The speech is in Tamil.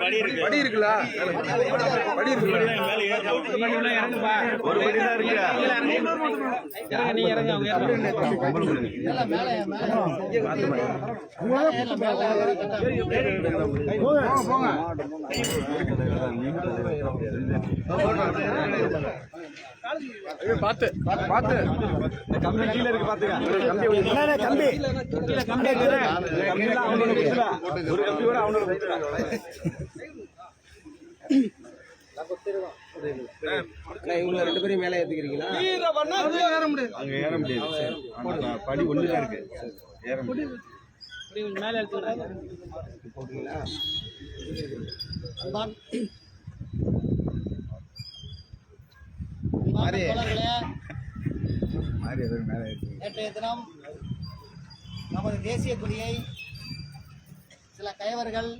படி இருக்குல்ல, படி இருக்குல்ல, ஒரு படி தான் இருக்கு. நீ இறங்க அவங்க பார்த்து பார்த்து கம்பி கீழே இருக்கு பாத்துக்க. கம்பி கம்பி ஒரு கம்பி கூட அவனோட இவங்க 2 பேரும் மேலே ஏத்துக்கிறீங்களா? அங்க ஏற முடியாது, படி ஒண்ணுதான் இருக்கு, ஏற முடியாது. மேலே எடுத்துக்கிறாங்க போட்டுங்களா? நேற்றைய தினம் நமது தேசிய கொடியை சில கயவர்கள்